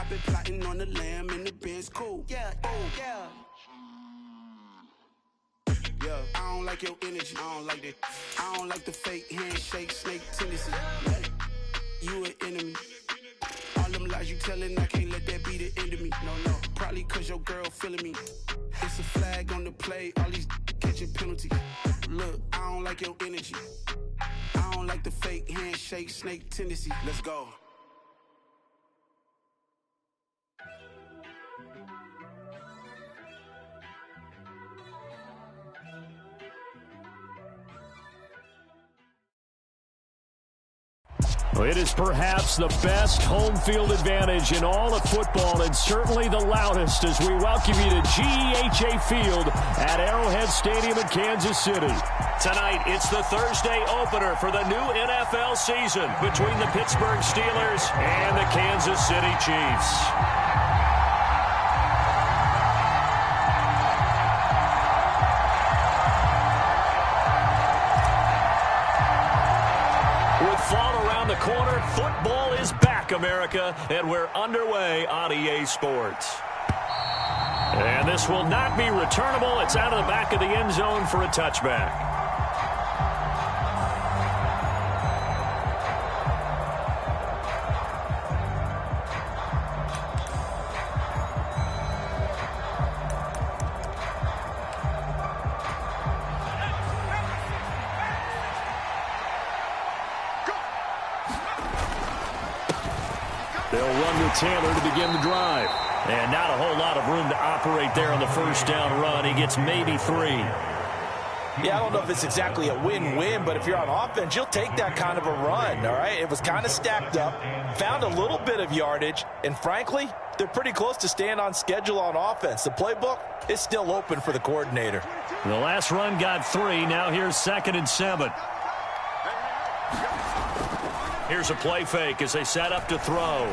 I've been plotting on the lamb and the Benz cool. Yeah, yeah. Yeah, I don't like your energy. I don't like that. I don't like the fake handshake, snake tendency. You an enemy. All them lies you telling, I can't let that be the end of me. No, probably cause your girl feeling me. It's a flag on the play, all these catching penalties. Look, I don't like your energy. I don't like the fake handshake, snake tendency. Let's go. It is perhaps the best home field advantage in all of football, and certainly the loudest, as we welcome you to GEHA Field at Arrowhead Stadium in Kansas City. Tonight, it's the Thursday opener for the new NFL season between the Pittsburgh Steelers and the Kansas City Chiefs. The corner, football is back, America, and we're underway on EA Sports. And this will not be returnable. It's out of the back of the end zone for a touchback. They'll run with Taylor to begin the drive. And not a whole lot of room to operate there on the first down run. He gets maybe 3. Yeah, I don't know if it's exactly a win-win, but if you're on offense, you'll take that kind of a run, all right? It was kind of stacked up, found a little bit of yardage, and frankly, they're pretty close to staying on schedule on offense. The playbook is still open for the coordinator. The last run got 3. Now here's 2nd and 7. Here's a play fake as they set up to throw.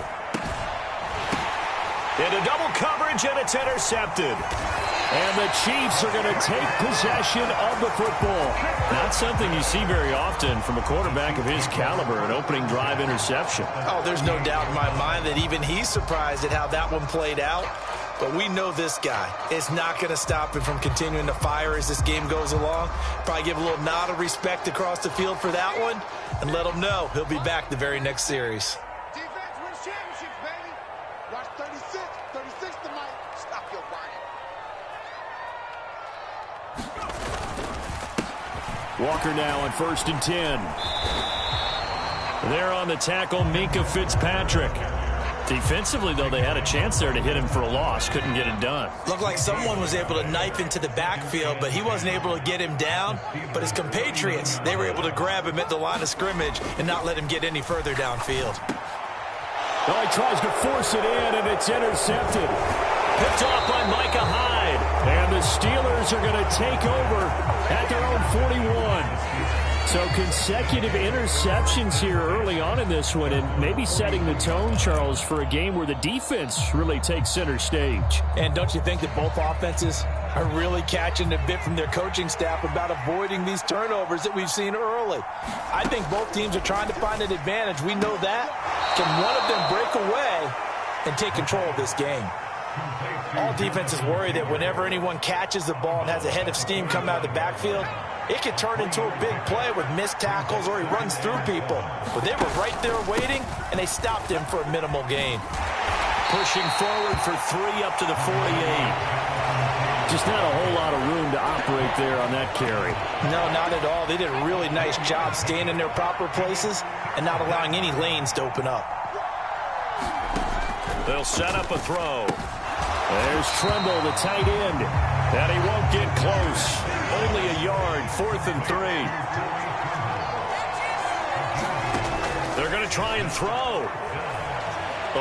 Into double coverage, and it's intercepted. And the Chiefs are going to take possession of the football. Not something you see very often from a quarterback of his caliber, an opening drive interception. Oh, there's no doubt in my mind that even he's surprised at how that one played out. But we know this guy is not going to stop him from continuing to fire as this game goes along. Probably give a little nod of respect across the field for that one and let him know he'll be back the very next series. Defense wins championships, baby. Watch 36 tonight. Stop your whining. Walker now on 1st and 10. There on the tackle, Minkah Fitzpatrick. Defensively, though, they had a chance there to hit him for a loss. Couldn't get it done. Looked like someone was able to knife into the backfield, but he wasn't able to get him down. But his compatriots, they were able to grab him at the line of scrimmage and not let him get any further downfield. Well, he tries to force it in, and it's intercepted. Picked off by Micah Hyde. And the Steelers are going to take over at their own 41. So consecutive interceptions here early on in this one, and maybe setting the tone, Charles, for a game where the defense really takes center stage. And don't you think that both offenses are really catching a bit from their coaching staff about avoiding these turnovers that we've seen early? I think both teams are trying to find an advantage. We know that. Can one of them break away and take control of this game? All defenses worry that whenever anyone catches the ball and has a head of steam come out of the backfield, it could turn into a big play with missed tackles or he runs through people. But they were right there waiting, and they stopped him for a minimal gain. Pushing forward for 3 up to the 48. Just not a whole lot of room to operate there on that carry. No, not at all. They did a really nice job staying in their proper places and not allowing any lanes to open up. They'll set up a throw. There's Tremble, the tight end. And he won't get close. Only a yard, 4th and 3. They're going to try and throw.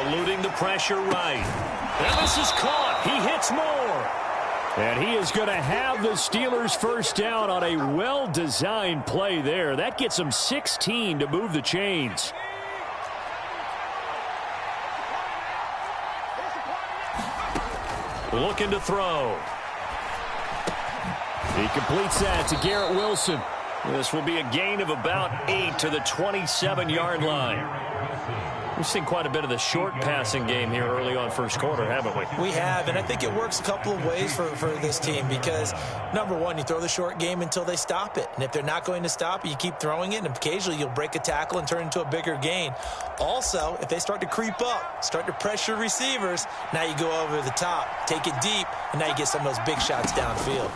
Eluding the pressure right. And this is caught. He hits more. And he is going to have the Steelers first down on a well-designed play there. That gets them 16 to move the chains. Looking to throw. He completes that to Garrett Wilson. This will be a gain of about 8 to the 27-yard line. We've seen quite a bit of the short passing game here early on first quarter, haven't we? We have, and I think it works a couple of ways for this team because, number one, you throw the short game until they stop it. And if they're not going to stop it, you keep throwing it, and occasionally you'll break a tackle and turn it into a bigger gain. Also, if they start to creep up, start to pressure receivers, now you go over the top, take it deep, and now you get some of those big shots downfield.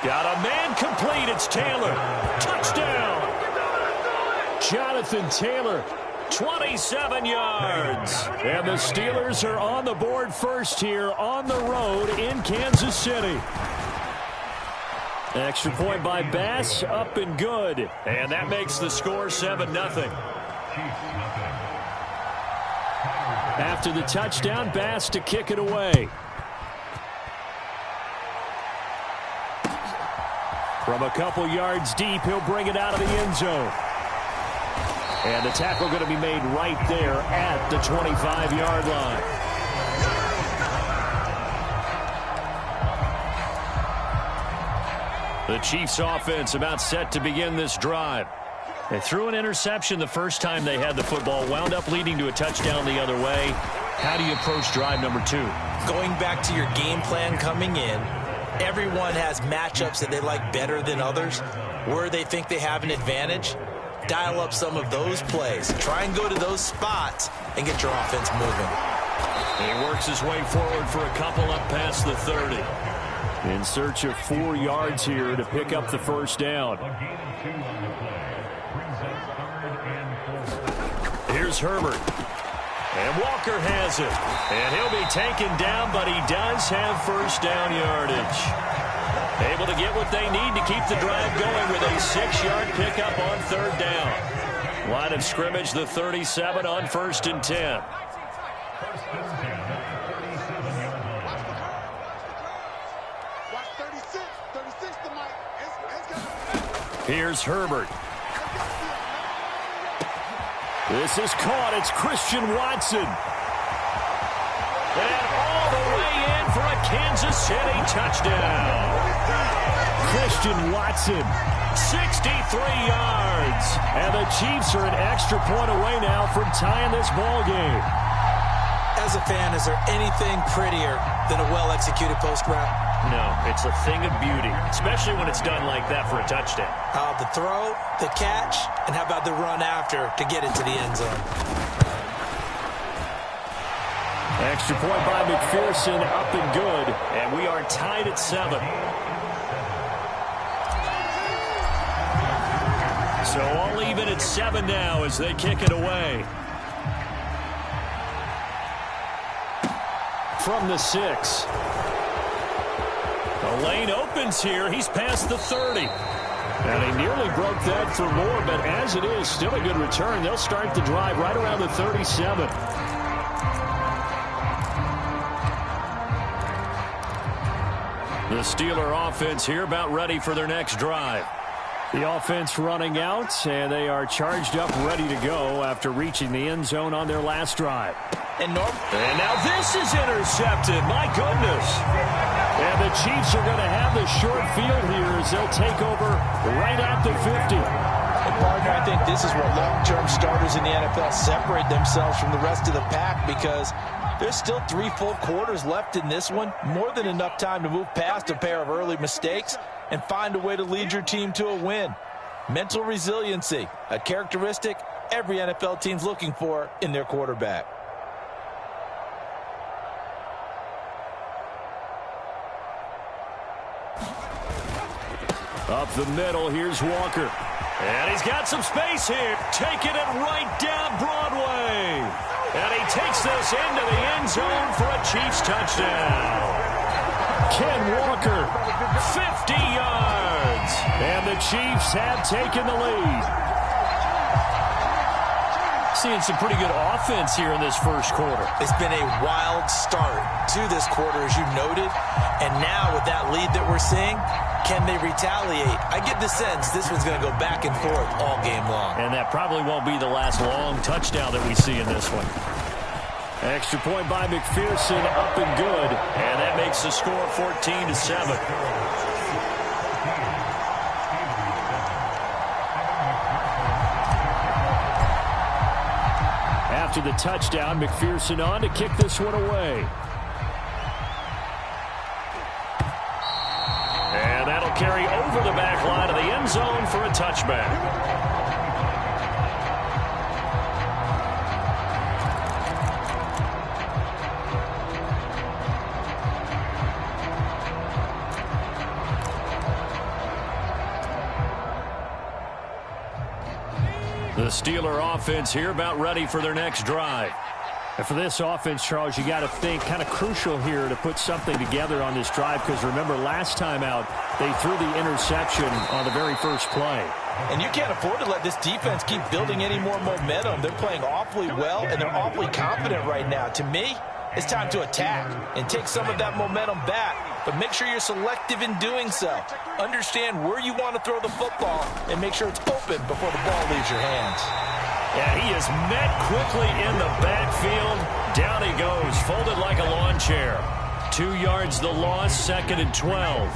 Got a man complete. It's Taylor. Touchdown. Jonathan Taylor, 27 yards. And the Steelers are on the board first here on the road in Kansas City. Extra point by Bass, up and good. And that makes the score 7-0. After the touchdown, Bass to kick it away. From a couple yards deep, he'll bring it out of the end zone. And the tackle going to be made right there at the 25-yard line. The Chiefs offense about set to begin this drive. They threw an interception the first time they had the football, wound up leading to a touchdown the other way. How do you approach drive number 2? Going back to your game plan coming in, everyone has matchups that they like better than others. Where they think they have an advantage, dial up some of those plays. Try and go to those spots and get your offense moving. He works his way forward for a couple up past the 30. In search of 4 yards here to pick up the first down. Here's Herbert. And Walker has it. And he'll be taken down, but he does have first down yardage. Able to get what they need to keep the drive going with a 6-yard pickup on third down. Line of scrimmage, the 37 on 1st and 10. Here's Herbert. This is caught. It's Christian Watson. And all the way in for a Kansas City touchdown. Christian Watson, 63 yards. And the Chiefs are an extra point away now from tying this ball game. As a fan, is there anything prettier than a well-executed post route? No, it's a thing of beauty, especially when it's done like that for a touchdown. The throw, the catch, and how about the run after to get it to the end zone? Extra point by McPherson, up and good, and we are tied at 7. So all even at 7 now as they kick it away. From the 6. The lane opens here. He's past the 30. And he nearly broke that for more, but as it is, still a good return. They'll start the drive right around the 37. The Steeler offense here about ready for their next drive. The offense running out, and they are charged up, ready to go after reaching the end zone on their last drive. And now this is intercepted. My goodness. And the Chiefs are going to have the short field here as they'll take over right at the 50. And partner, I think this is where long-term starters in the NFL separate themselves from the rest of the pack because there's still 3 full quarters left in this one. More than enough time to move past a pair of early mistakes and find a way to lead your team to a win. Mental resiliency, a characteristic every NFL team's looking for in their quarterback. Up the middle, here's Walker. And he's got some space here. Taking it right down Broadway. And he takes this into the end zone for a Chiefs touchdown. Ken Walker, 50 yards. And the Chiefs have taken the lead. Seeing some pretty good offense here in this first quarter. It's been a wild start to this quarter, as you noted. And now with that lead that we're seeing, can they retaliate? I get the sense this one's going to go back and forth all game long. And that probably won't be the last long touchdown that we see in this one. Extra point by McPherson, up and good. And that makes the score 14-7. after the touchdown. McPherson on to kick this one away. And that'll carry over the back line of the end zone for a touchback. The Steeler offense here about ready for their next drive. And for this offense, Charles, you got to think kind of crucial here to put something together on this drive, because remember last time out they threw the interception on the very first play. And you can't afford to let this defense keep building any more momentum. They're playing awfully well, and they're awfully confident right now. To me, it's time to attack and take some of that momentum back, but make sure you're selective in doing so. Understand where you want to throw the football and make sure it's open before the ball leaves your hands. Yeah, he is met quickly in the backfield. Down he goes, folded like a lawn chair. 2 yards the loss, 2nd and 12.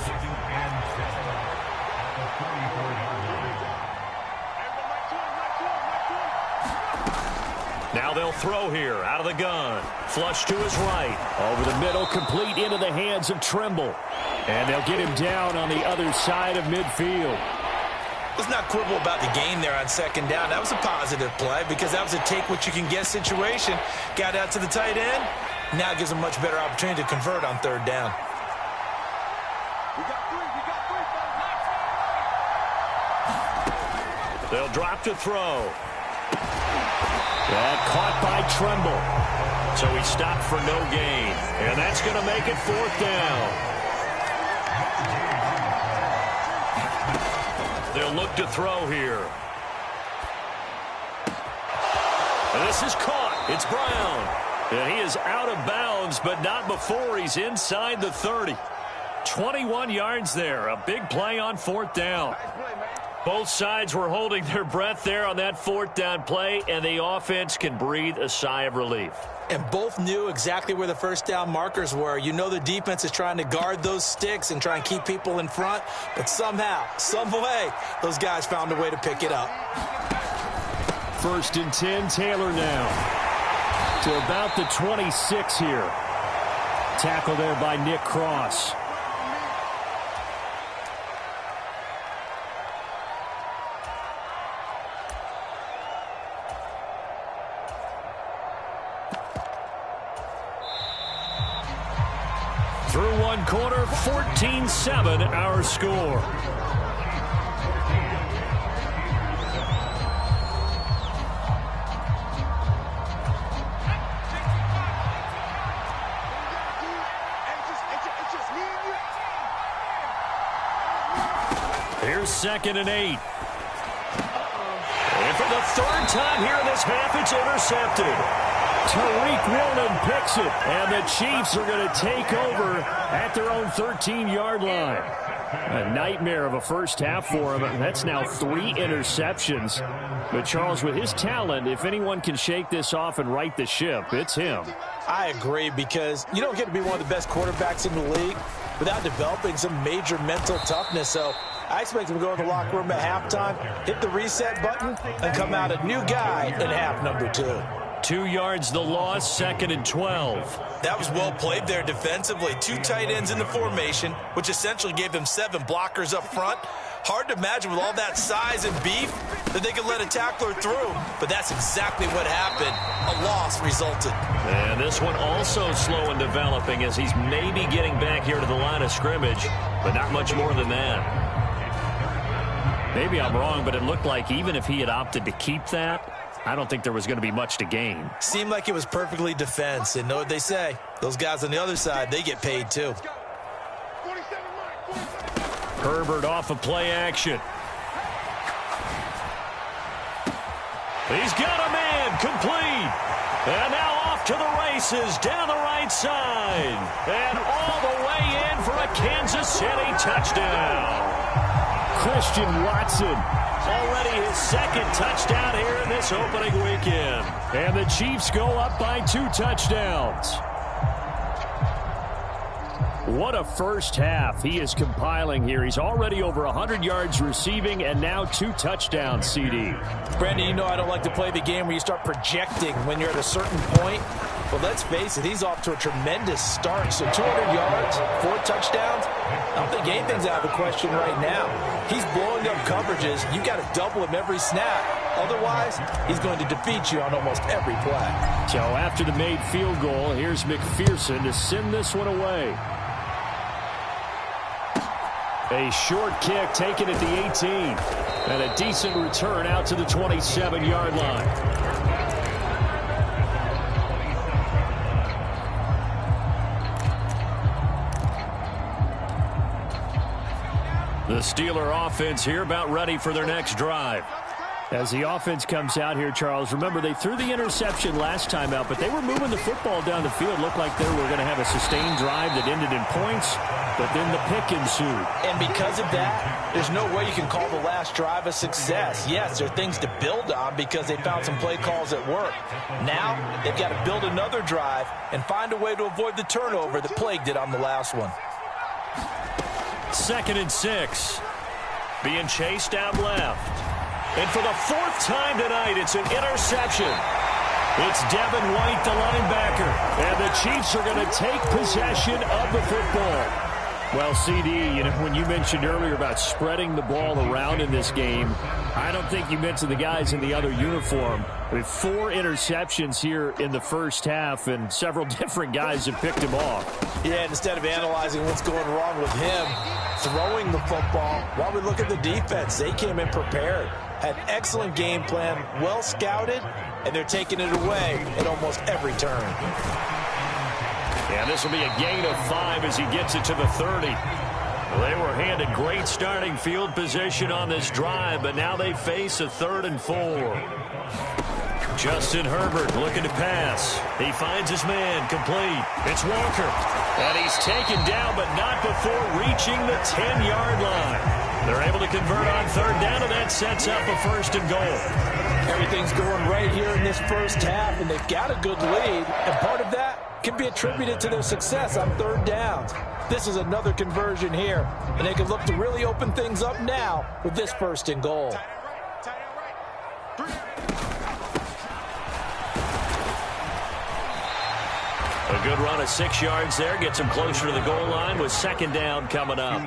Now they'll throw here out of the gun. Flush to his right. Over the middle, complete into the hands of Trimble. And they'll get him down on the other side of midfield. Let's not quibble about the gain there on 2nd down. That was a positive play because that was a take-what-you-can-get situation. Got out to the tight end. Now gives him much better opportunity to convert on 3rd down. They'll drop to throw. That caught by Trimble. So he stopped for no gain. And that's going to make it 4th down. They'll look to throw here. And this is caught. It's Brown. And he is out of bounds, but not before he's inside the 30. 21 yards there. A big play on 4th down. Both sides were holding their breath there on that 4th down play, and the offense can breathe a sigh of relief. And both knew exactly where the 1st down markers were. You know the defense is trying to guard those sticks and try and keep people in front, but somehow, some way, those guys found a way to pick it up. 1st and 10, Taylor now to about the 26 here. Tackle there by Nick Cross. Through 1 quarter, 14-7 our score. Here's 2nd and 8. And for the 3rd time here in this half, it's intercepted. Tariq Woolen picks it, and the Chiefs are going to take over at their own 13-yard line. A nightmare of a first half for him. That's now 3 interceptions. But Charles, with his talent, if anyone can shake this off and right the ship, it's him. I agree, because you don't get to be one of the best quarterbacks in the league without developing some major mental toughness. So I expect him to go in the locker room at halftime, hit the reset button, and come out a new guy in half number 2. 2 yards the loss, 2nd and 12. That was well played there defensively. 2 tight ends in the formation, which essentially gave them 7 blockers up front. Hard to imagine with all that size and beef that they could let a tackler through, but that's exactly what happened. A loss resulted. And this one also slow in developing as he's maybe getting back here to the line of scrimmage, but not much more than that. Maybe I'm wrong, but it looked like even if he had opted to keep that, I don't think there was going to be much to gain. Seemed like it was perfectly defense, and know what they say. Those guys on the other side, they get paid too. Herbert off of play action. He's got a man complete. And now off to the races down the right side. And all the way in for a Kansas City touchdown. Christian Watson. Already his 2nd touchdown here in this opening weekend. And the Chiefs go up by 2 touchdowns. What a first half he is compiling here. He's already over 100 yards receiving and now 2 touchdowns, CD. Brandon, you know I don't like to play the game where you start projecting when you're at a certain point. But let's face it, he's off to a tremendous start. So 200 yards, 4 touchdowns. I don't think anything's out of the question right now. He's blowing up coverages. You got to double him every snap. Otherwise, he's going to defeat you on almost every play. So after the made field goal, here's McPherson to send this one away. A short kick taken at the 18. And a decent return out to the 27-yard line. The Steeler offense here about ready for their next drive. As the offense comes out here, Charles, remember they threw the interception last time out, but they were moving the football down the field. Looked like they were going to have a sustained drive that ended in points, but then the pick ensued. And because of that, there's no way you can call the last drive a success. Yes, there are things to build on because they found some play calls that work. Now, they've got to build another drive and find a way to avoid the turnover that plagued it on the last one. 2nd and 6. Being chased out left. And for the 4th time tonight, it's an interception. It's Devin White, the linebacker. And the Chiefs are going to take possession of the football. Well, CD, you know, when you mentioned earlier about spreading the ball around in this game, I don't think you mentioned the guys in the other uniform. With 4 interceptions here in the first half, and several different guys have picked him off. Yeah, instead of analyzing what's going wrong with him, throwing the football, while we look at the defense, they came in prepared. Had an excellent game plan, well scouted, and they're taking it away at almost every turn. And this will be a gain of 5 as he gets it to the 30. They were handed great starting field position on this drive, but now they face a 3rd and 4. Justin Herbert looking to pass. He finds his man, complete. It's Walker. And he's taken down, but not before reaching the 10-yard line. They're able to convert on 3rd down, and that sets up a 1st and goal. Everything's going right here in this first half, and they've got a good lead. And part of that can be attributed to their success on 3rd downs. This is another conversion here, and they can look to really open things up now with this 1st and goal. A good run of 6 yards there gets him closer to the goal line with 2nd down coming up.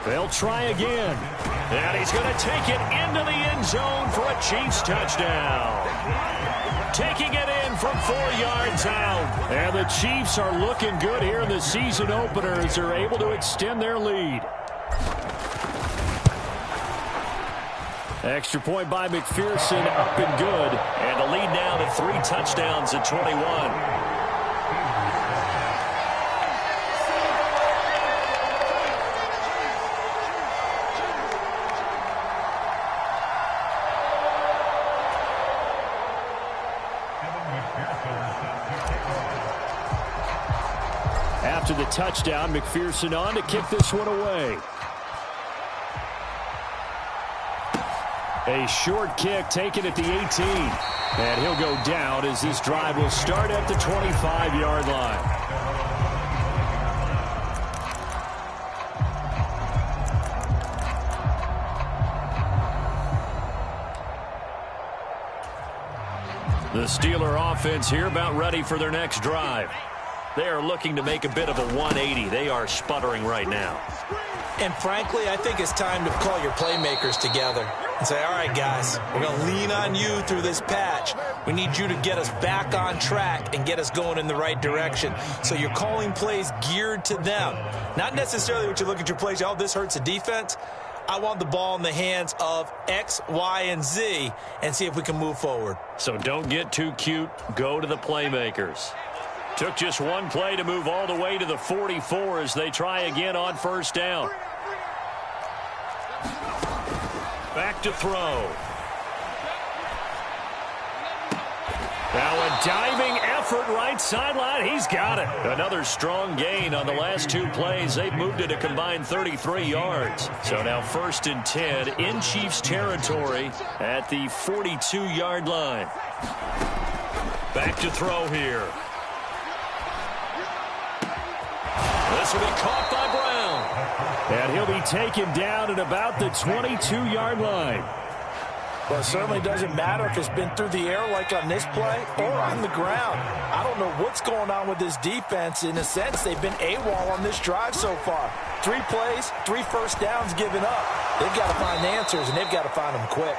They'll try again. And he's going to take it into the end zone for a Chiefs touchdown. Taking it in from 4 yards out. And the Chiefs are looking good here in the season opener as they're able to extend their lead. Extra point by McPherson, up and good. And the lead now to 3 touchdowns at 21. After the touchdown, McPherson on to kick this one away. A short kick taken at the 18. And he'll go down as this drive will start at the 25-yard line. The Steeler offense here about ready for their next drive. They are looking to make a bit of a 180. They are sputtering right now. And frankly, I think it's time to call your playmakers together and say, all right, guys, we're going to lean on you through this patch. We need you to get us back on track and get us going in the right direction. So you're calling plays geared to them. Not necessarily what you look at your plays, oh, this hurts the defense. I want the ball in the hands of X, Y, and Z and see if we can move forward. So don't get too cute. Go to the playmakers. Took just one play to move all the way to the 44 as they try again on 1st down. Back to throw. Now a diving effort right sideline. He's got it. Another strong gain on the last 2 plays. They've moved it a combined 33 yards. So now 1st and 10 in Chiefs territory at the 42-yard line. Back to throw here. This will be caught by Brown. And he'll be taken down at about the 22-yard line. Well, it certainly doesn't matter if it's been through the air like on this play or on the ground. I don't know what's going on with this defense. In a sense, they've been AWOL on this drive so far. 3 plays, 3 first downs given up. They've got to find answers, and they've got to find them quick.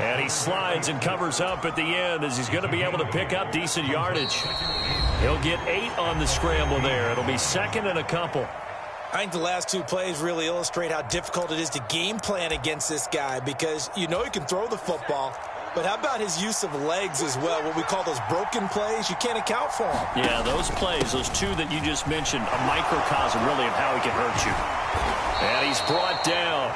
And he slides and covers up at the end as he's going to be able to pick up decent yardage. He'll get 8 on the scramble there. It'll be second and a couple. I think the last 2 plays really illustrate how difficult it is to game plan against this guy because you know he can throw the football, but how about his use of legs as well, what we call those broken plays? You can't account for them. Yeah, those plays, those 2 that you just mentioned, a microcosm really of how he can hurt you. And he's brought down.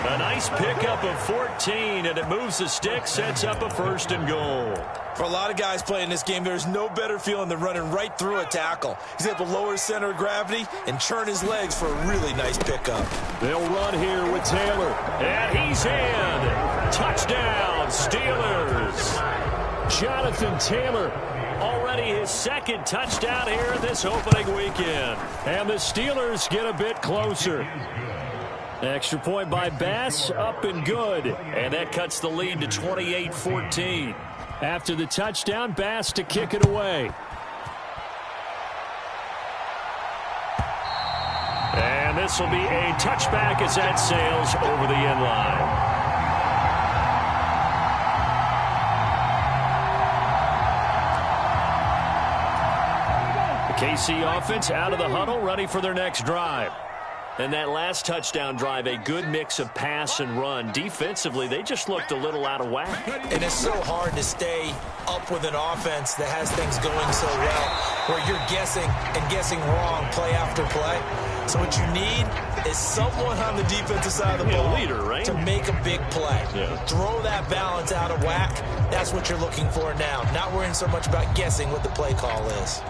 A nice pickup of 14, and it moves the stick, sets up a 1st and goal. For a lot of guys playing this game, there's no better feeling than running right through a tackle. He's able to lower his center of gravity and churn his legs for a really nice pickup. They'll run here with Taylor. And he's in. Touchdown, Steelers. Jonathan Taylor, already his 2nd touchdown here this opening weekend. And the Steelers get a bit closer. Extra point by Bass, up and good. And that cuts the lead to 28-14. After the touchdown, Bass to kick it away. And this will be a touchback as that sails over the end line. The KC offense out of the huddle, ready for their next drive. And that last touchdown drive, a good mix of pass and run. Defensively, they just looked a little out of whack. And it's so hard to stay up with an offense that has things going so well, where you're guessing and guessing wrong play after play. So what you need is someone on the defensive side of the ball, leader, right? to make a big play. Yeah. Throw that balance out of whack. That's what you're looking for now. Not worrying so much about guessing what the play call is.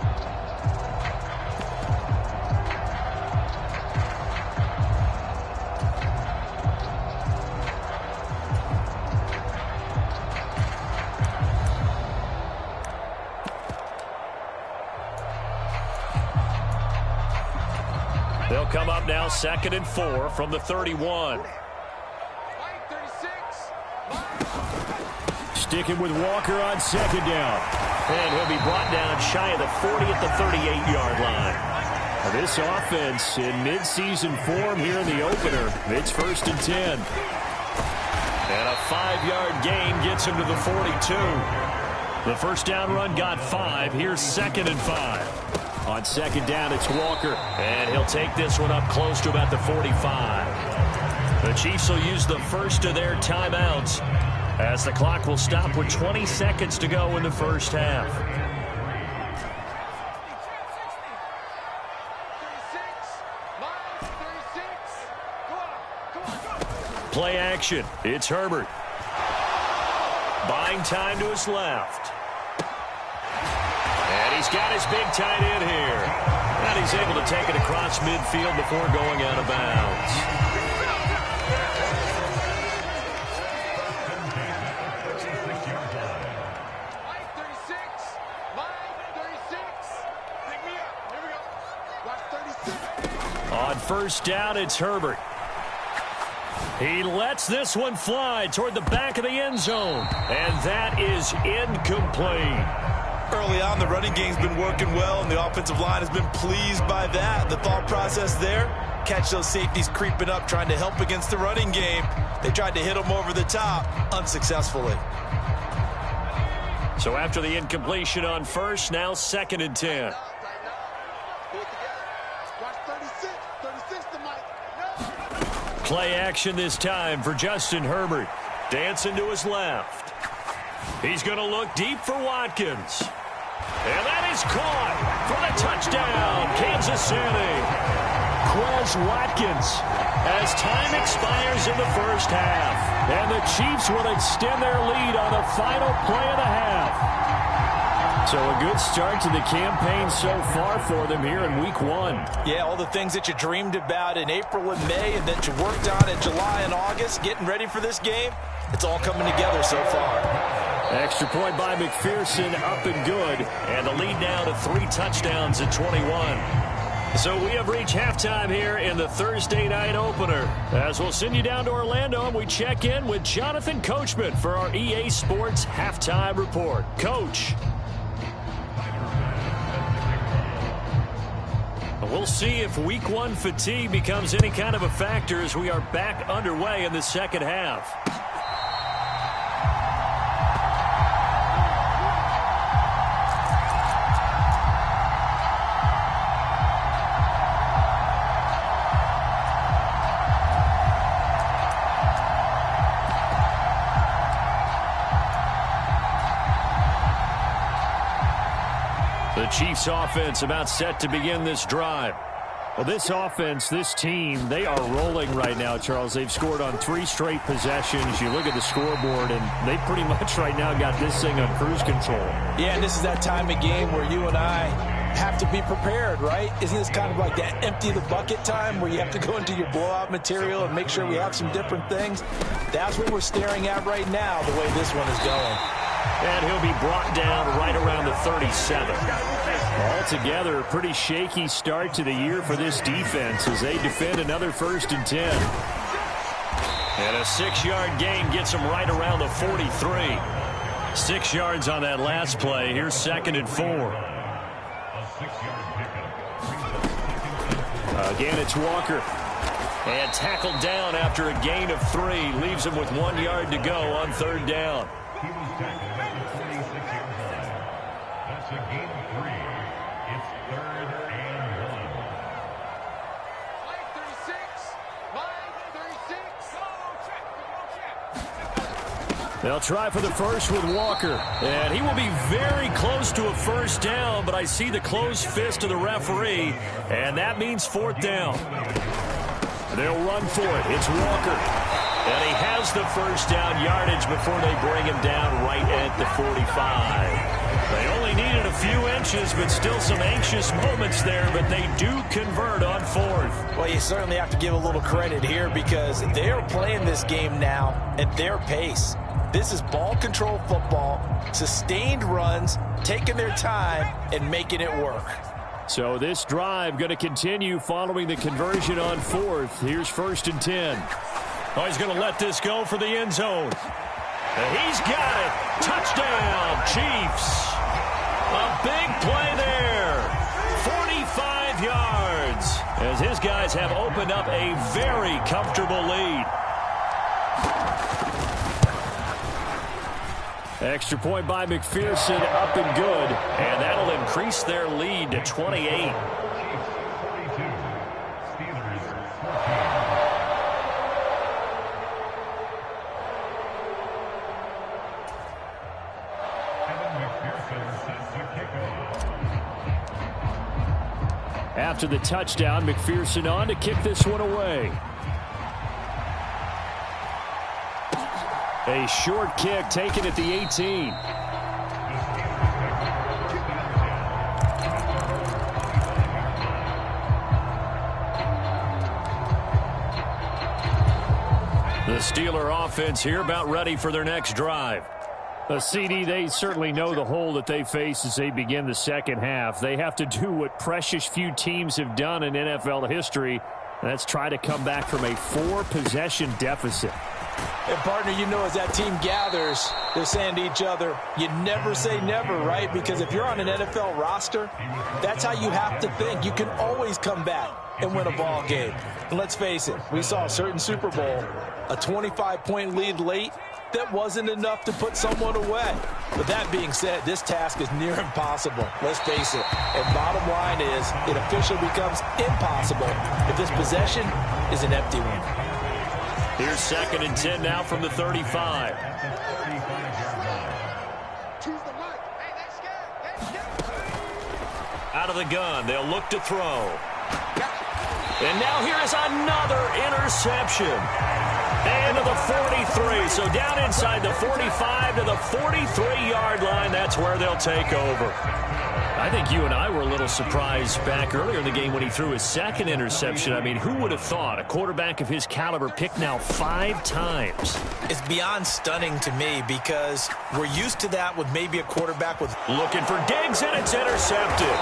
They'll come up now 2nd and 4 from the 31. Sticking with Walker on 2nd down. And he'll be brought down shy of the 40 at the 38-yard line. Now this offense in midseason form here in the opener. It's 1st and 10. And a 5-yard gain gets him to the 42. The first down run got 5. Here's 2nd and 5. On 2nd down, it's Walker. And he'll take this one up close to about the 45. The Chiefs will use the first of their timeouts as the clock will stop with 20 seconds to go in the first half. Play action. It's Herbert. Buying time to his left. And he's got his big tight end here. And he's able to take it across midfield before going out of bounds. On 1st down, it's Herbert. He lets this one fly toward the back of the end zone. And that is incomplete. Early on, the running game's been working well, and the offensive line has been pleased by that. The thought process there, catch those safeties creeping up, trying to help against the running game. They tried to hit them over the top, unsuccessfully. So after the incompletion on 1st, now 2nd and 10. Play action this time for Justin Herbert. Dancing to his left. He's going to look deep for Watkins. And that is caught for the touchdown, Kansas City. Quez Watkins as time expires in the first half. And the Chiefs will extend their lead on the final play of the half. So a good start to the campaign so far for them here in week 1. Yeah, all the things that you dreamed about in April and May and that you worked on in July and August, getting ready for this game, it's all coming together so far. Extra point by McPherson, up and good. And the lead now to 3 touchdowns at 21. So we have reached halftime here in the Thursday night opener. As we'll send you down to Orlando, and we check in with Jonathan Coachman for our EA Sports Halftime Report. Coach. We'll see if week one fatigue becomes any kind of a factor as we are back underway in the second half. The Chiefs offense about set to begin this drive. Well, this offense, this team, they are rolling right now, Charles. They've scored on 3 straight possessions. You look at the scoreboard, and they pretty much right now got this thing on cruise control. Yeah, and this is that time of game where you and I have to be prepared, right? Isn't this kind of like that empty the bucket time where you have to go into your blowout material and make sure we have some different things? That's what we're staring at right now, the way this one is going. And he'll be brought down right around the 37. Altogether, a pretty shaky start to the year for this defense as they defend another 1st and 10. And a 6-yard gain gets them right around the 43. 6 yards on that last play. Here's 2nd and 4. Again, it's Walker. And tackled down after a gain of 3. Leaves him with 1 yard to go on 3rd down. He was tackled at the 46-yard line. That's a gain of 3. It's 3rd and 1. Line 36. They'll try for the first with Walker. And he will be very close to a 1st down, but I see the closed fist of the referee, and that means 4th down. They'll run for it. It's Walker. And he has the 1st down yardage before they bring him down right at the 45. They only needed a few inches, but still some anxious moments there, but they do convert on 4th. Well, you certainly have to give a little credit here because they're playing this game now at their pace. This is ball control football, sustained runs, taking their time, and making it work. So this drive going to continue following the conversion on 4th. Here's 1st and 10. Oh, he's going to let this go for the end zone. And he's got it. Touchdown, Chiefs. A big play there. 45 yards. As his guys have opened up a very comfortable lead. Extra point by McPherson, up and good. And that'll increase their lead to 28. Chiefs 42. Steelers 14. After the touchdown, McPherson on to kick this one away. A short kick taken at the 18. The Steeler offense here about ready for their next drive. CD, they certainly know the hole that they face as they begin the second half. They have to do what precious few teams have done in NFL history, and that's try to come back from a 4-possession deficit. And, partner, you know as that team gathers, they're saying to each other, you never say never, right? Because if you're on an NFL roster, that's how you have to think. You can always come back and win a ball game. And let's face it, we saw a certain Super Bowl, a 25-point lead late, that wasn't enough to put someone away. But that being said, this task is near impossible. Let's face it. And bottom line is, it officially becomes impossible if this possession is an empty one. Here's 2nd and 10 now from the 35. Out of the gun, they'll look to throw. And now here is another interception. And to the 43. So down inside the 45 to the 43-yard line. That's where they'll take over. I think you and I were a little surprised back earlier in the game when he threw his 2nd interception. I mean, who would have thought a quarterback of his caliber picked now 5 times? It's beyond stunning to me because we're used to that with maybe a quarterback with... Looking for Diggs, and it's intercepted.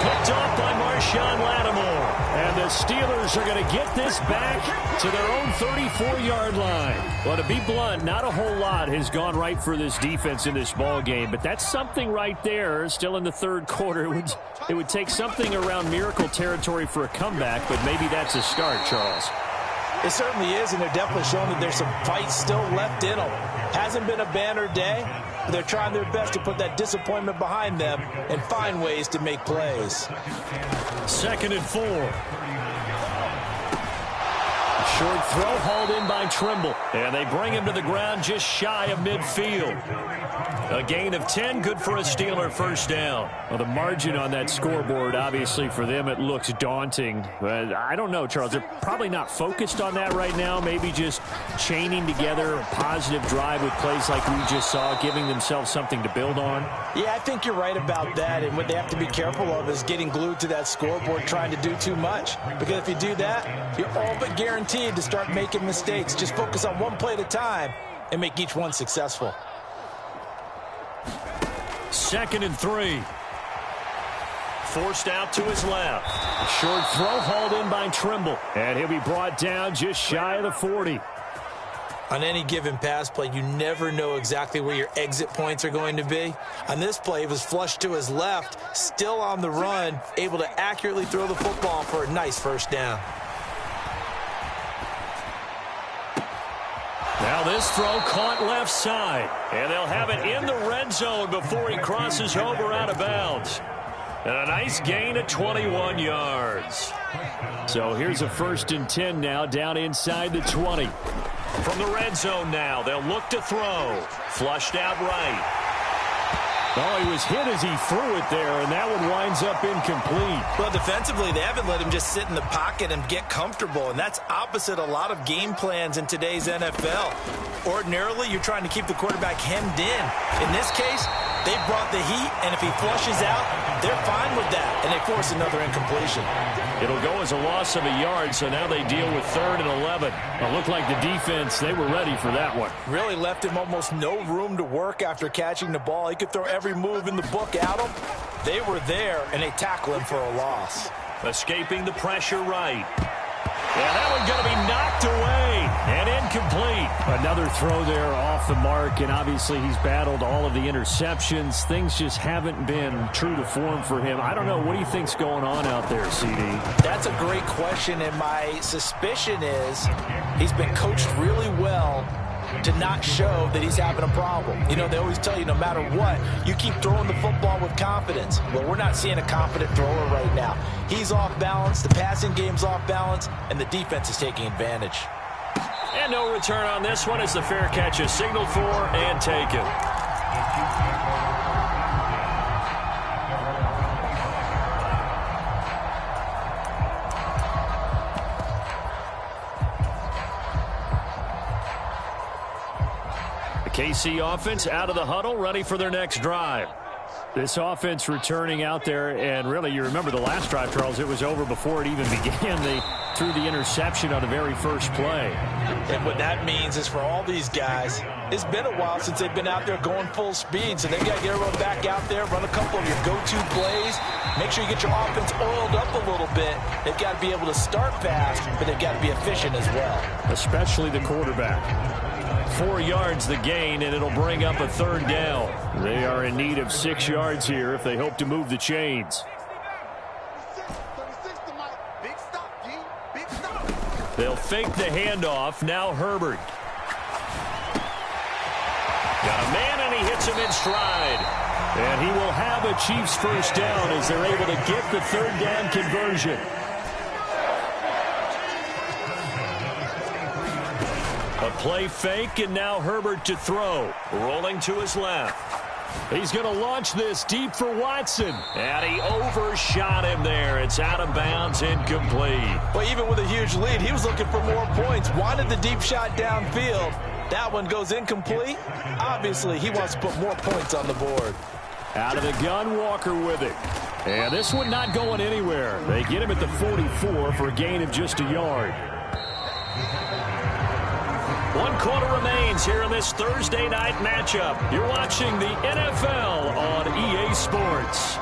Picked off by Marshall Marshon Lattimore. And the Steelers are going to get this back to their own 34-yard line. Well, to be blunt, not a whole lot has gone right for this defense in this ball game, but that's something right there. Still in the third quarter. It would take something around miracle territory for a comeback, but maybe that's a start, Charles. It certainly is, and they're definitely showing that there's some fight still left in them. Hasn't been a banner day, but they're trying their best to put that disappointment behind them and find ways to make plays. 2nd and 4. Short throw hauled in by Trimble, and they bring him to the ground just shy of midfield. A gain of 10, good for a Steeler first down. Well, the margin on that scoreboard, obviously for them, it looks daunting. But I don't know, Charles. They're probably not focused on that right now. Maybe just chaining together a positive drive with plays like we just saw, giving themselves something to build on. Yeah, I think you're right about that. And what they have to be careful of is getting glued to that scoreboard trying to do too much. Because if you do that, you're all but guaranteed to start making mistakes. Just focus on one play at a time and make each one successful. 2nd and 3. Forced out to his left. Short throw hauled in by Trimble. And he'll be brought down just shy of the 40. On any given pass play, you never know exactly where your exit points are going to be. On this play, it was flushed to his left, still on the run, able to accurately throw the football for a nice first down. Now this throw caught left side. And they'll have it in the red zone before he crosses over out of bounds. And a nice gain of 21 yards. So here's a 1st and 10 now down inside the 20. From the red zone now, they'll look to throw. Flushed out right. Oh, he was hit as he threw it there, and that one winds up incomplete. Well, defensively, they haven't let him just sit in the pocket and get comfortable, and that's opposite a lot of game plans in today's NFL. Ordinarily, you're trying to keep the quarterback hemmed in. In this case, they brought the heat, and if he flushes out, they're fine with that, and they force another incompletion. It'll go as a loss of a yard, so now they deal with 3rd and 11. It looked like the defense, they were ready for that one. Really left him almost no room to work after catching the ball. He could throw every move in the book at him. They were there, and they tackle him for a loss. Escaping the pressure right. Yeah, that one's going to be knocked away and incomplete. Another throw there off the mark, and obviously he's battled all of the interceptions. Things just haven't been true to form for him. I don't know. What do you think's going on out there, CD? That's a great question, and my suspicion is he's been coached really well to not show that he's having a problem. You know, they always tell you no matter what, you keep throwing the football with confidence. Well, we're not seeing a confident thrower right now. He's off balance, the passing game's off balance, and the defense is taking advantage. And no return on this one as the fair catch is signaled for and taken. KC offense out of the huddle, ready for their next drive. This offense returning out there, and really, you remember the last drive, Charles, it was over before it even began. They threw the interception on the very first play. And what that means is for all these guys, it's been a while since they've been out there going full speed, so they've got to get everyone back out there, run a couple of your go-to plays, make sure you get your offense oiled up a little bit. They've got to be able to start fast, but they've got to be efficient as well. Especially the quarterback. 4 yards the gain, and it'll bring up a 3rd down. They are in need of 6 yards here if they hope to move the chains. They'll fake the handoff. Now Herbert. Got a man, and he hits him in stride. And he will have a Chiefs first down as they're able to get the 3rd down conversion. A play fake, and now Herbert to throw. Rolling to his left. He's going to launch this deep for Watson. And he overshot him there. It's out of bounds, incomplete. Well, even with a huge lead, he was looking for more points. Wanted the deep shot downfield. That one goes incomplete. Obviously, he wants to put more points on the board. Out of the gun, Walker with it. And this one not going anywhere. They get him at the 44 for a gain of just a yard. 1 quarter remains here in this Thursday night matchup. You're watching the NFL on EA Sports.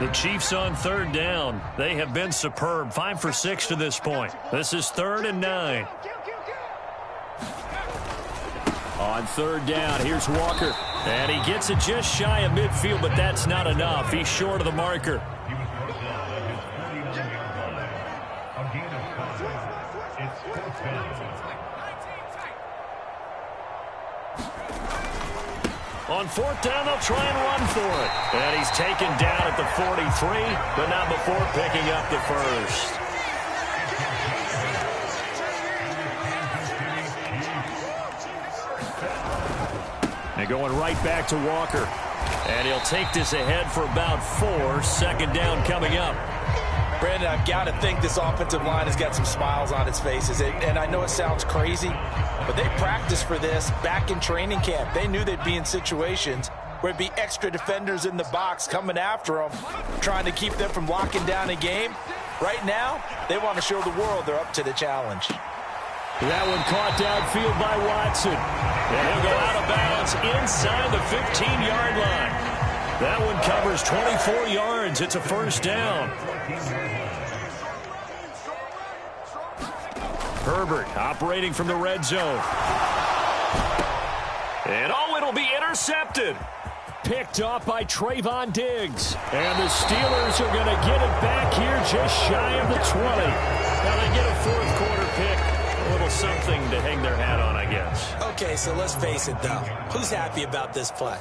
The Chiefs on third down. They have been superb. 5 for 6 to this point. This is 3rd and 9. On third down, here's Walker. And he gets it just shy of midfield, but that's not enough. He's short of the marker. He was brought down at his 41-yard line. A gain of 5. It's 4th down. On 4th down, they'll try and run for it. And he's taken down at the 43, but not before picking up the first. And going right back to Walker. And he'll take this ahead for about 4. 2nd down coming up. Brandon, I've got to think this offensive line has got some smiles on its faces. And I know it sounds crazy, but they practiced for this back in training camp. They knew they'd be in situations where it'd be extra defenders in the box coming after them, trying to keep them from locking down a game. Right now, they want to show the world they're up to the challenge. That one caught downfield by Watson. And he'll go out of bounds inside the 15-yard line. That one covers 24 yards. It's a 1st down. Herbert operating from the red zone. And it'll be intercepted. Picked off by Trayvon Diggs. And the Steelers are going to get it back here just shy of the 20. Now they get a 4th quarter pick. A little something to hang their hat on, I guess. Okay, so let's face it, though. Who's happy about this play?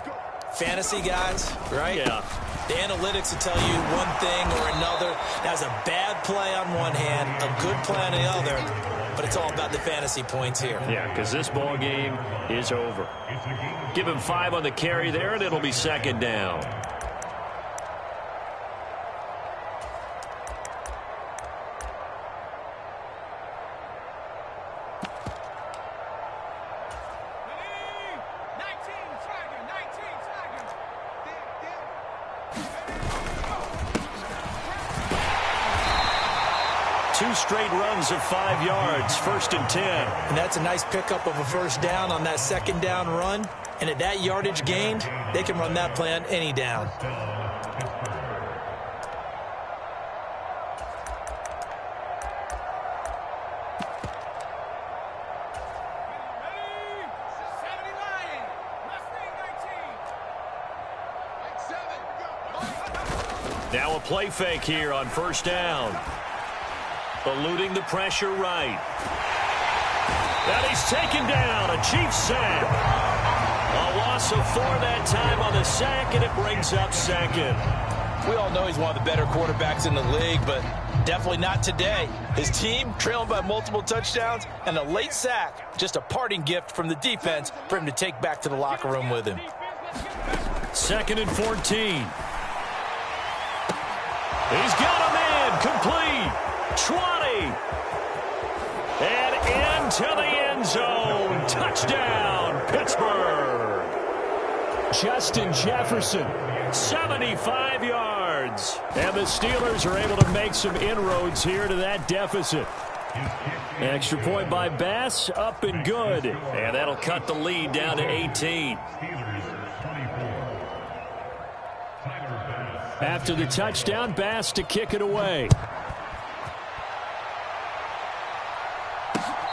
Fantasy guys, right? Yeah. The analytics will tell you one thing or another. That's a bad play on one hand, a good play on the other, but it's all about the fantasy points here. Yeah, because this ball game is over. Give him 5 on the carry there, and it'll be 2nd down. Two straight runs of 5 yards, 1st and 10. And that's a nice pickup of a 1st down on that 2nd down run. And at that yardage gained, they can run that play on any down. Now a play fake here on 1st down. Eluding the pressure right. And he's taken down. A Chiefs sack. A loss of 4 that time on the sack, and it brings up 2nd. We all know he's one of the better quarterbacks in the league, but definitely not today. His team trailing by multiple touchdowns and a late sack. Just a parting gift from the defense for him to take back to the locker room with him. 2nd and 14. He's got a man complete. 20. And into the end zone. Touchdown, Pittsburgh. Justin Jefferson, 75 yards. And the Steelers are able to make some inroads here to that deficit. Extra point by Bass, up and good. And that'll cut the lead down to 18. After the touchdown, Bass to kick it away.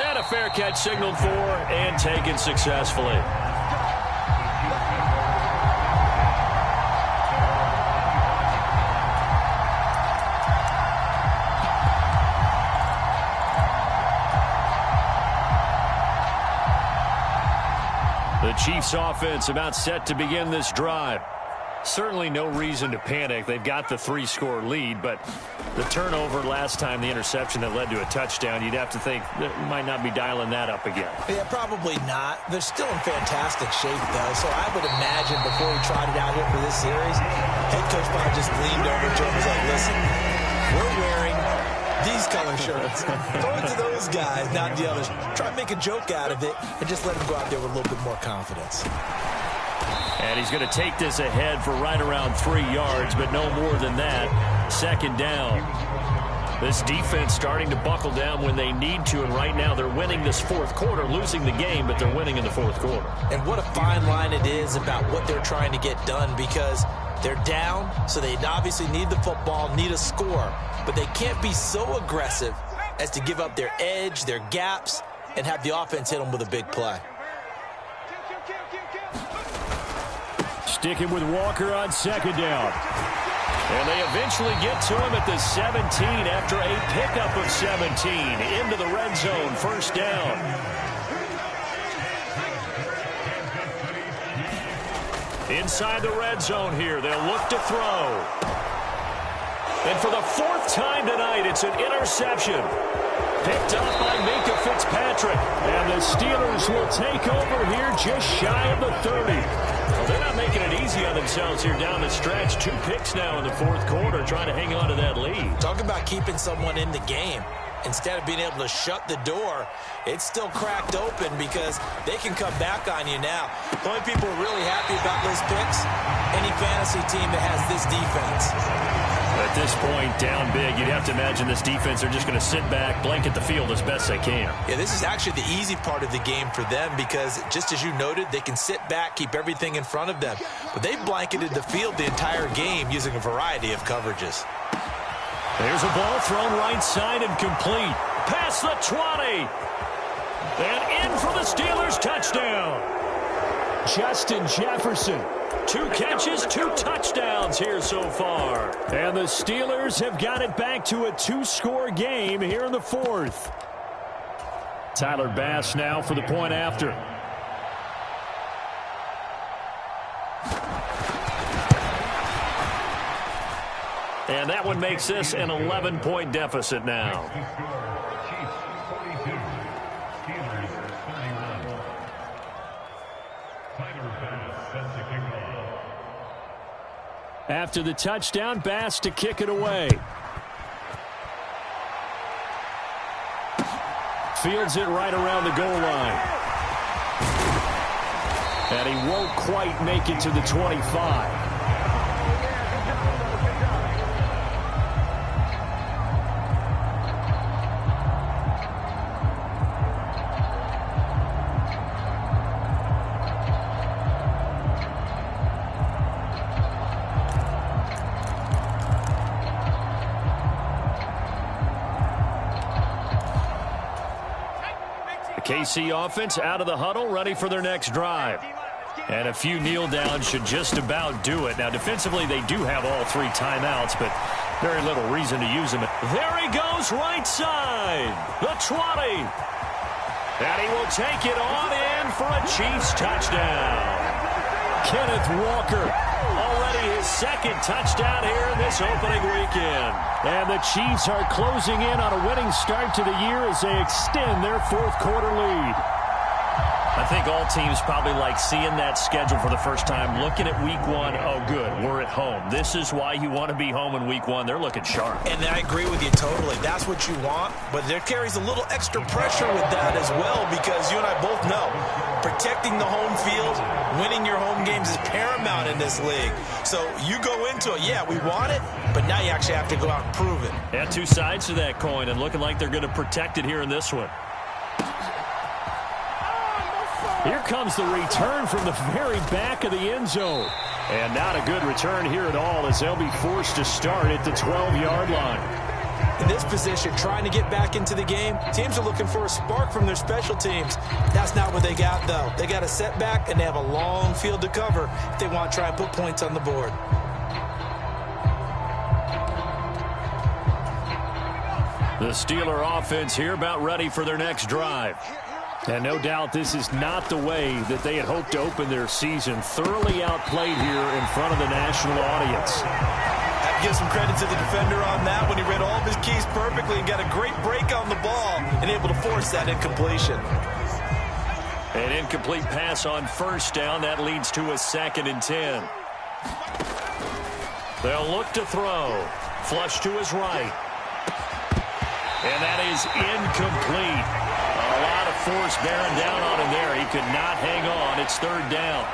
And a fair catch signaled for and taken successfully. The Chiefs offense about set to begin this drive. Certainly no reason to panic. They've got the 3-score lead, but the turnover last time, the interception that led to a touchdown, you'd have to think that might not be dialing that up again. Yeah, probably not. They're still in fantastic shape, though, so I would imagine before he tried it out here for this series, head coach probably just leaned over to him and was like, listen, we're wearing these color shirts. Throw it to those guys, not the others. Try to make a joke out of it and just let them go out there with a little bit more confidence. And he's going to take this ahead for right around 3 yards, but no more than that. 2nd down. This defense starting to buckle down when they need to, and right now they're winning this fourth quarter, losing the game, but they're winning in the fourth quarter. And what a fine line it is about what they're trying to get done, because they're down, so they obviously need the football, need a score, but they can't be so aggressive as to give up their edge, their gaps, and have the offense hit them with a big play. Sticking with Walker on second down. And they eventually get to him at the 17 after a pickup of 17 into the red zone, first down. Inside the red zone here, they'll look to throw. And for the fourth time tonight, it's an interception. Picked up by Minkah Fitzpatrick. And the Steelers will take over here just shy of the 30. Well, they're not making it easy on themselves here down the stretch. 2 picks now in the fourth quarter, trying to hang on to that lead. Talk about keeping someone in the game. Instead of being able to shut the door, it's still cracked open because they can come back on you now. The only people who are really happy about those picks, any fantasy team that has this defense. At this point, down big, you'd have to imagine this defense are just going to sit back, blanket the field as best they can. Yeah, this is actually the easy part of the game for them because, just as you noted, they can sit back, keep everything in front of them. But they've blanketed the field the entire game using a variety of coverages. There's a ball thrown right side and complete. Past the 20. And in for the Steelers touchdown. Justin Jefferson. 2 catches, 2 touchdowns here so far. And the Steelers have got it back to a 2-score game here in the fourth. Tyler Bass now for the point after. And that one makes this an 11-point deficit now. Chiefs 42, Steelers 31. Tyler Bass set to kick off. After the touchdown, Bass to kick it away. Fields it right around the goal line. And he won't quite make it to the 25. KC offense out of the huddle, ready for their next drive. And a few kneel downs should just about do it. Now, defensively, they do have all 3 timeouts, but very little reason to use them. There he goes, right side, the 20. And he will take it on in for a Chiefs touchdown. Kenneth Walker, already his 2nd touchdown here in this opening weekend. And the Chiefs are closing in on a winning start to the year as they extend their fourth quarter lead. I think all teams probably like seeing that schedule for the first time, looking at week 1. Oh, good, we're at home. This is why you want to be home in week 1. They're looking sharp. And I agree with you totally. That's what you want, but there carries a little extra pressure with that as well because you and I both know protecting the home field, winning your home games is paramount in this league. So you go into it, yeah, we want it, but now you actually have to go out and prove it. Yeah, 2 sides to that coin, and looking like they're going to protect it here in this one. Here comes the return from the very back of the end zone. And not a good return here at all as they'll be forced to start at the 12-yard line. In this position, trying to get back into the game, teams are looking for a spark from their special teams. That's not what they got, though. They got a setback, and they have a long field to cover if they want to try and put points on the board. The Steeler offense here about ready for their next drive. And no doubt this is not the way that they had hoped to open their season. Thoroughly outplayed here in front of the national audience. Have to give some credit to the defender on that when he read all of his keys perfectly and got a great break on the ball and able to force that incompletion. An incomplete pass on first down. That leads to a 2nd and 10. They'll look to throw. Flush to his right. And that is incomplete. A lot of force bearing down on him there. He could not hang on. It's 3rd down.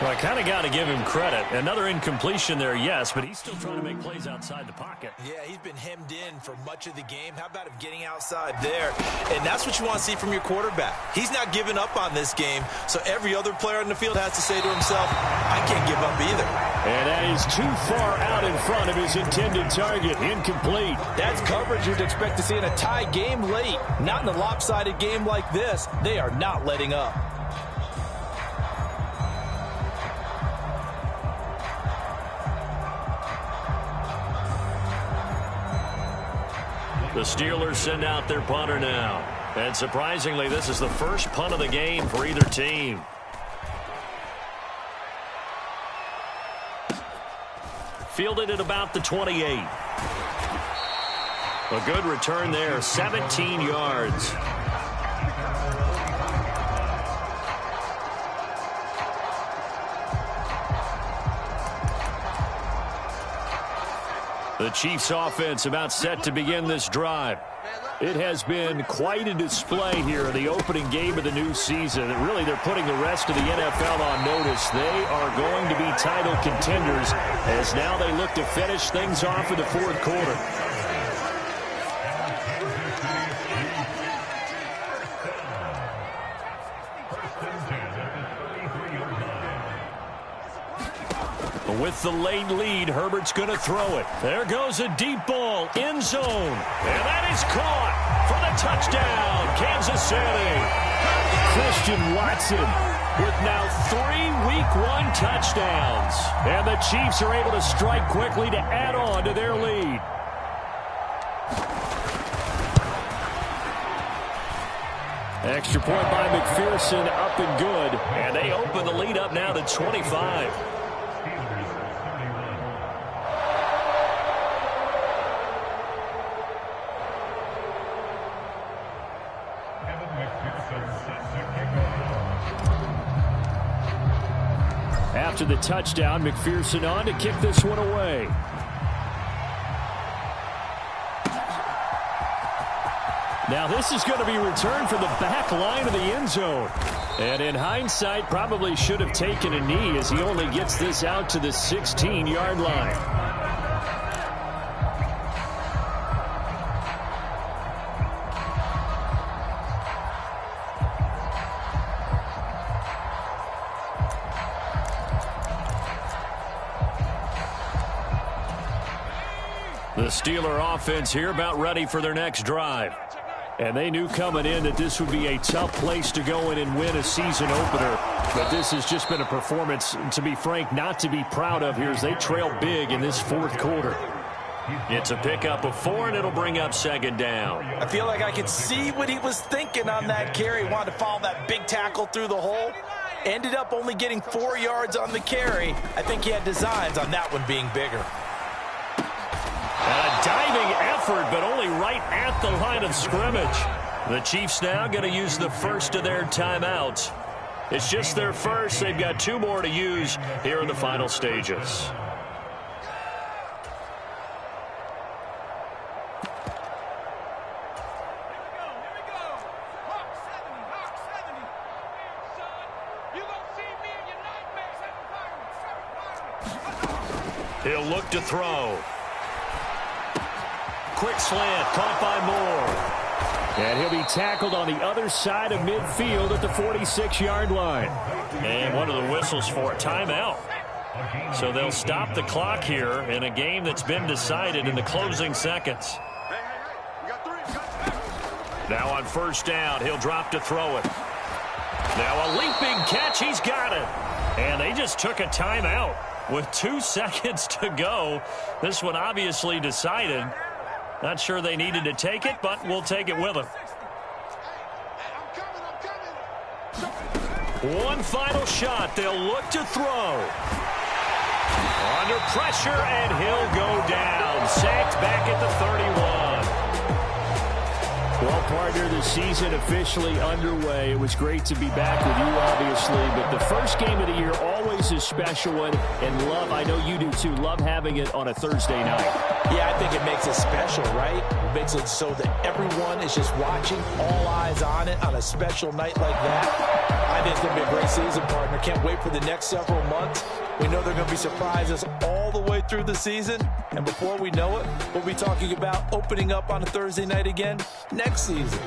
Well, I kind of got to give him credit. Another incompletion there, yes, but he's still trying to make plays outside the pocket. Yeah, he's been hemmed in for much of the game. How about him getting outside there? And that's what you want to see from your quarterback. He's not giving up on this game, so every other player on the field has to say to himself, I can't give up either. And that is too far out in front of his intended target. Incomplete. That's coverage you'd expect to see in a tie game late. Not in a lopsided game like this. They are not letting up. The Steelers send out their punter now. And surprisingly, this is the first punt of the game for either team. Fielded at about the 28. A good return there, 17 yards. The Chiefs offense about set to begin this drive. It has been quite a display here in the opening game of the new season. Really, they're putting the rest of the NFL on notice. They are going to be title contenders as now they look to finish things off in the fourth quarter. With the late lead, Herbert's going to throw it. There goes a deep ball, end zone. And that is caught for the touchdown, Kansas City. Christian Watson with now 3 Week 1 touchdowns. And the Chiefs are able to strike quickly to add on to their lead. Extra point by McPherson, up and good. And they open the lead up now to 25. After the touchdown, McPherson on to kick this one away. Now this is going to be returned from the back line of the end zone. And in hindsight, probably should have taken a knee as he only gets this out to the 16-yard line. The Steeler offense here about ready for their next drive. And they knew coming in that this would be a tough place to go in and win a season opener. But this has just been a performance, to be frank, not to be proud of here as they trail big in this fourth quarter. It's a pickup of 4, and it'll bring up second down. I feel like I could see what he was thinking on that carry. Wanted to follow that big tackle through the hole. Ended up only getting 4 yards on the carry. I think he had designs on that one being bigger. A diving effort, but only right at the line of scrimmage. The Chiefs now going to use the first of their timeouts. It's just their first. They've got 2 more to use here in the final stages. He'll look to throw. Quick slant, caught by Moore. And he'll be tackled on the other side of midfield at the 46-yard line. And one of the whistles for a timeout. So they'll stop the clock here in a game that's been decided in the closing seconds. Now on first down, he'll drop to throw it. Now a leaping catch, he's got it. And they just took a timeout with 2 seconds to go. This one obviously decided. Not sure they needed to take it, but we'll take it with them. One final shot. They'll look to throw. Under pressure, and he'll go down. Sacked back at the 31. Well, partner, the season officially underway. It was great to be back with you, obviously, but the first game of the year always a special one, and love, I know you do too, love having it on a Thursday night. Yeah, I think it makes it special, right? It makes it so that everyone is just watching, all eyes on it on a special night like that. I think it's going to be a great season, partner. Can't wait for the next several months. We know there are going to be surprises all the way through the season, and before we know it, we'll be talking about opening up on a Thursday night again next season.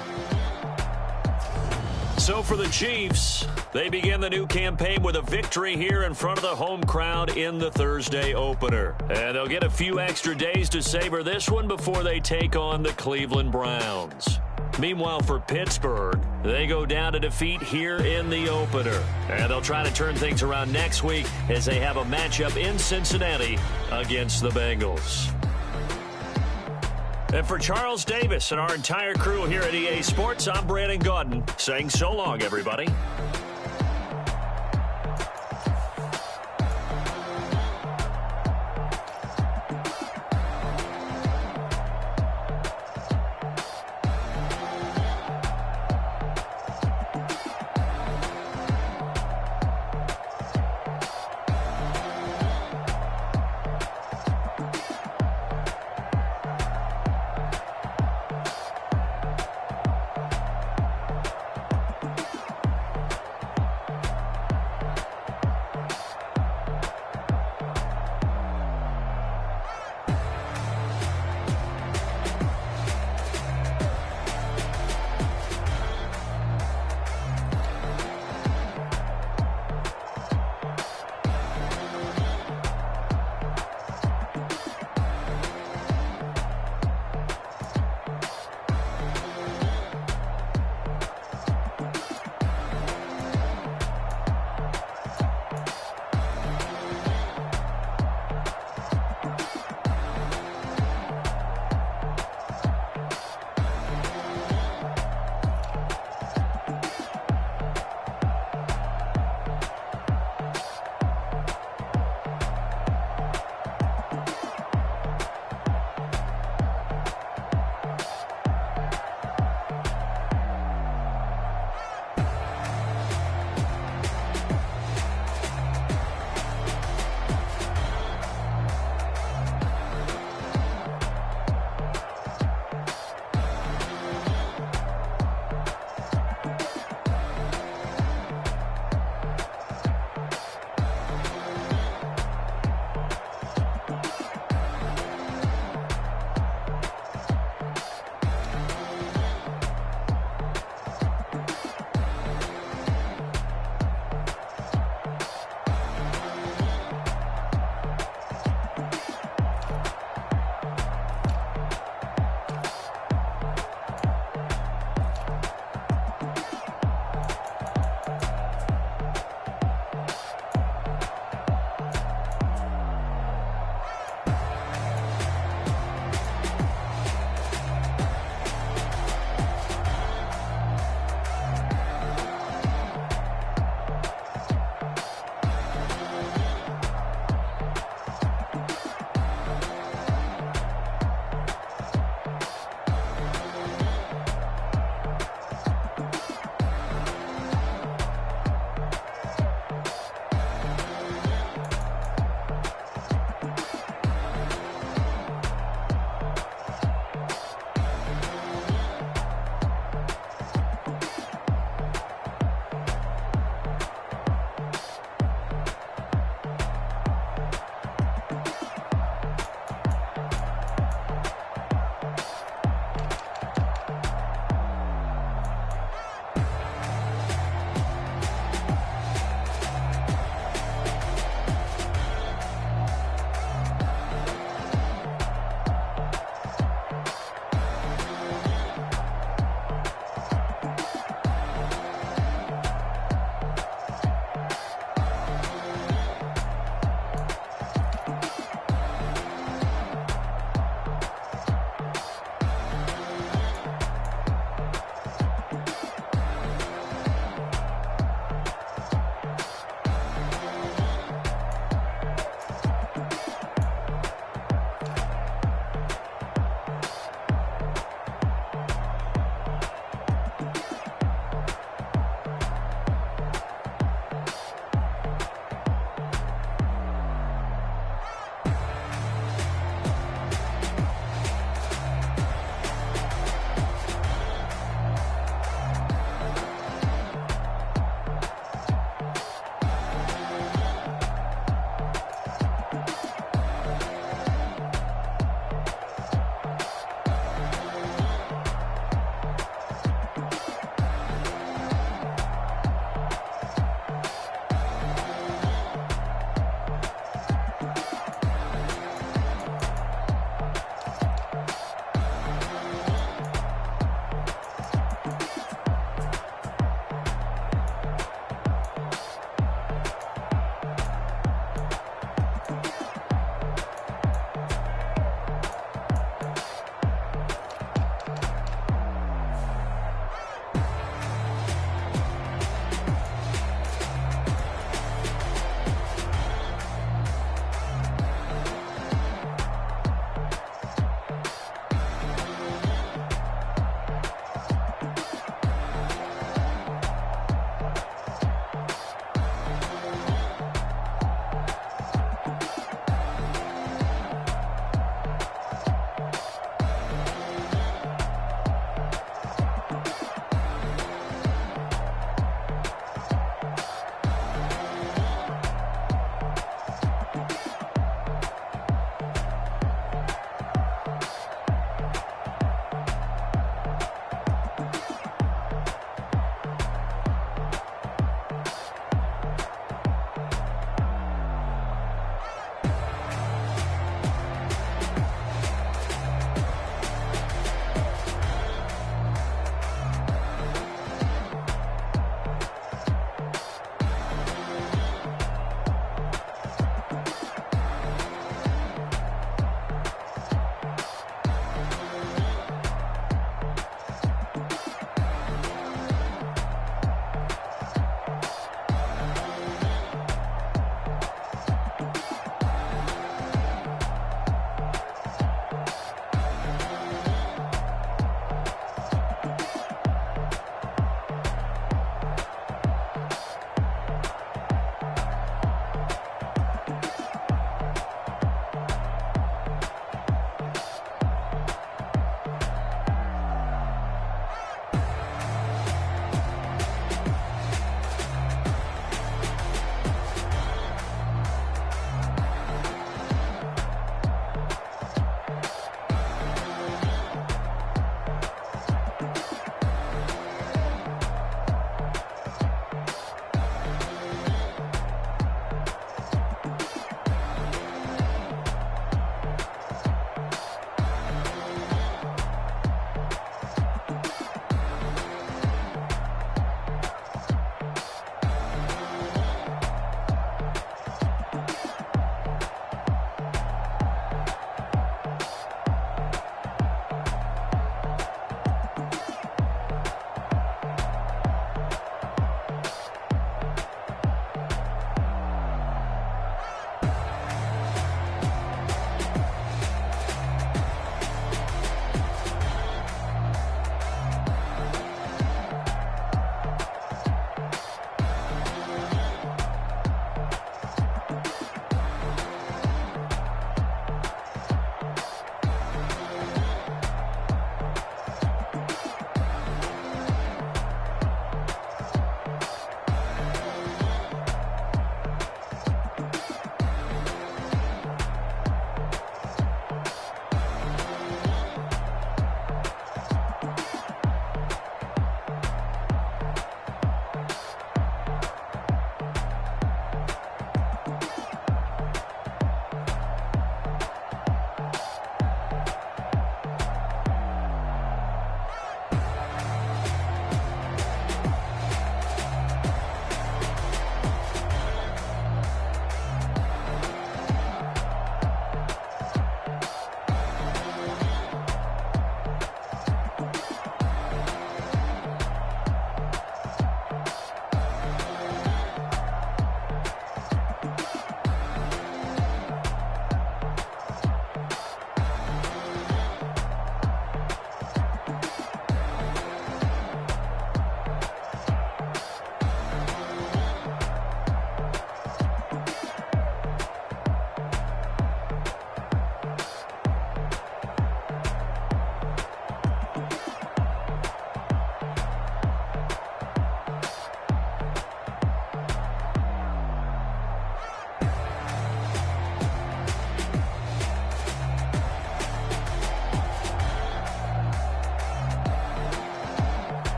So for the Chiefs, they begin the new campaign with a victory here in front of the home crowd in the Thursday opener. And they'll get a few extra days to savor this one before they take on the Cleveland Browns. Meanwhile, for Pittsburgh, they go down to defeat here in the opener. And they'll try to turn things around next week as they have a matchup in Cincinnati against the Bengals. And for Charles Davis and our entire crew here at EA Sports, I'm Brandon Gaudin saying so long, everybody.